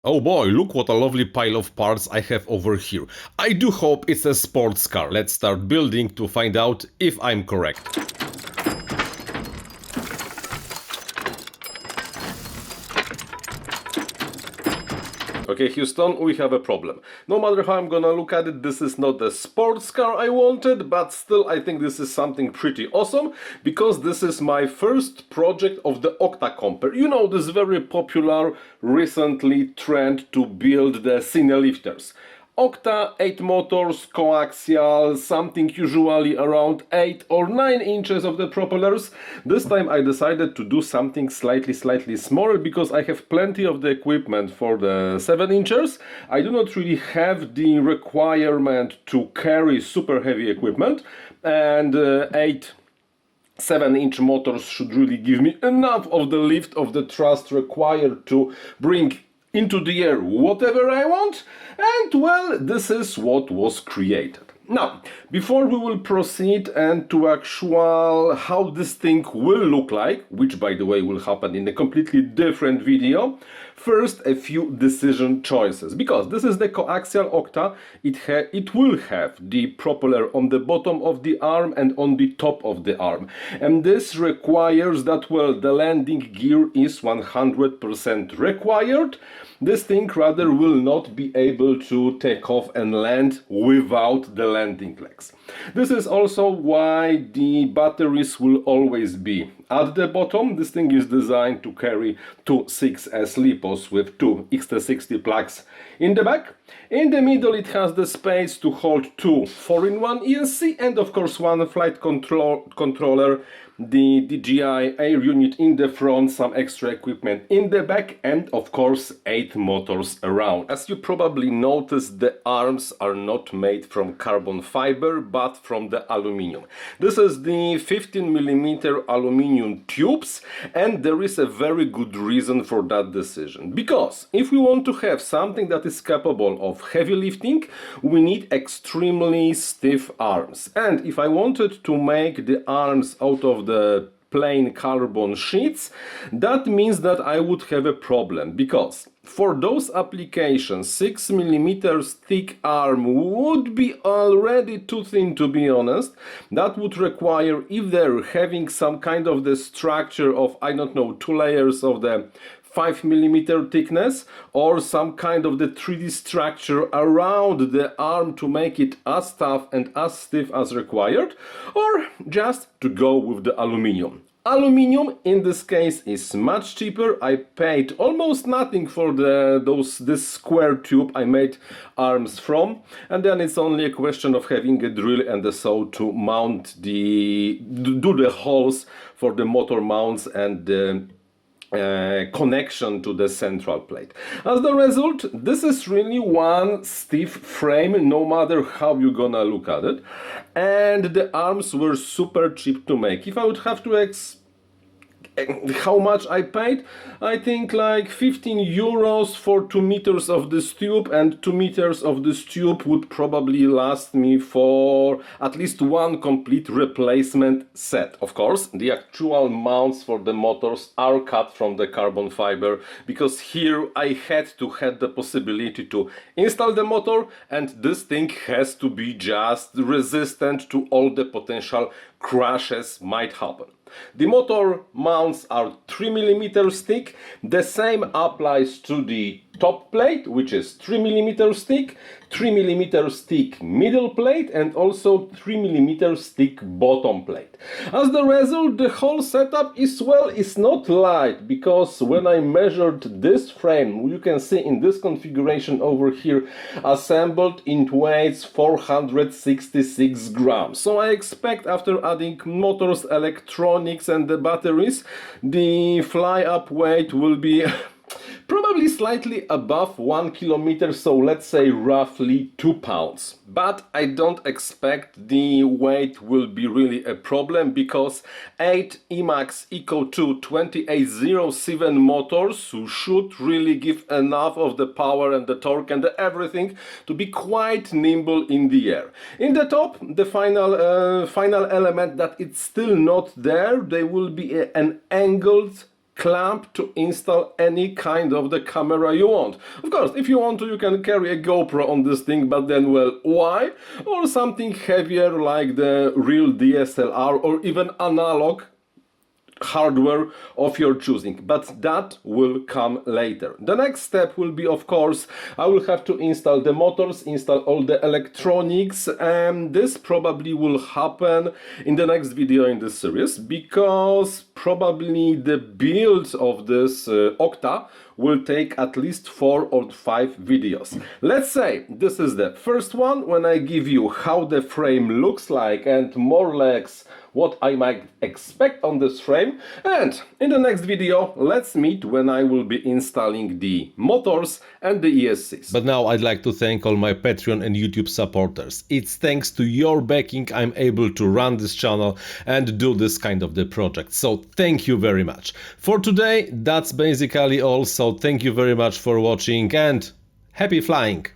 Oh boy, look what a lovely pile of parts I have over here. I do hope it's a sports car. Let's start building to find out if I'm correct. Okay, Houston, we have a problem. No matter how I'm gonna look at it, this is not the sports car I wanted, but still I think this is something pretty awesome, because this is my first project of the octacomper. You know, this very popular, recently trend to build the cinelifters. Octa, 8 motors, coaxial, something usually around 8 or 9 inches of the propellers. This time I decided to do something slightly smaller, because I have plenty of the equipment for the 7 inches. I do not really have the requirement to carry super heavy equipment, and 7-inch motors should really give me enough of the lift of the thrust required to bring into the air whatever I want, and well, this is what was created. Now, before we will proceed and to actual how this thing will look like, which by the way will happen in a completely different video, first a few decision choices, because this is the coaxial octa. It will have the propeller on the bottom of the arm and on the top of the arm, and this requires that, well, the landing gear is 100% required. This thing rather will not be able to take off and land without the landing legs. This is also why the batteries will always be at the bottom. This thing is designed to carry two 6S LiPos with two XT60 plugs in the back. In the middle it has the space to hold two 4-in-1 ESC and of course one flight controller, the DJI air unit in the front, some extra equipment in the back, and of course 8 motors around. As you probably noticed, the arms are not made from carbon fiber but from the aluminium. This is the 15mm aluminium tubes, and there is a very good reason for that decision. Because if we want to have something that is capable of heavy lifting, we need extremely stiff arms. And if I wanted to make the arms out of the plain carbon sheets, that means that I would have a problem, because for those applications 6mm thick arm would be already too thin, to be honest. That would require either having some kind of the structure of, I don't know, 2 layers of the 5mm thickness, or some kind of the 3D structure around the arm to make it as tough and as stiff as required, or just to go with the aluminium. Aluminium in this case is much cheaper. I paid almost nothing for this square tube I made arms from, and then it's only a question of having a drill and a saw to mount do the holes for the motor mounts and the connection to the central plate. As the result, this is really one stiff frame, no matter how you're gonna look at it, and the arms were super cheap to make. If I would have to how much I paid, I think like 15 euros for 2 meters of this tube, and 2 meters of this tube would probably last me for at least one complete replacement set. Of course, the actual mounts for the motors are cut from the carbon fiber, because here I had to have the possibility to install the motor, and this thing has to be just resistant to all the potential crashes might happen. The motor mounts are 3mm thick. The same applies to the top plate, which is 3mm thick, 3mm thick middle plate, and also 3mm thick bottom plate. As the result, the whole setup is not light, because when I measured this frame, you can see in this configuration over here, assembled, it weighs 466 grams. So I expect after adding motors, electronics and the batteries, the fly-up weight will be probably slightly above 1 kilometer, so let's say roughly 2 pounds. But I don't expect the weight will be really a problem, because 8 Emax Eco2 2807 motors should really give enough of the power and the torque and everything to be quite nimble in the air. In the top, the final element that it's still not there, there will be an angled clamp to install any kind of the camera you want. Of course, if you want to, you can carry a GoPro on this thing, but then, well, why? Or something heavier like the real dSLR or even analog hardware of your choosing, but that will come later. The next step will be, of course, I will have to install the motors, install all the electronics, and this probably will happen in the next video in this series, because probably the build of this Octa will take at least 4 or 5 videos. Let's say this is the first one, when I give you how the frame looks like and more or less what I might expect on this frame. And in the next video, let's meet when I will be installing the motors and the ESCs. But now I'd like to thank all my Patreon and YouTube supporters. It's thanks to your backing I'm able to run this channel and do this kind of the project. So thank you very much. For today, that's basically all. So thank you very much for watching and happy flying!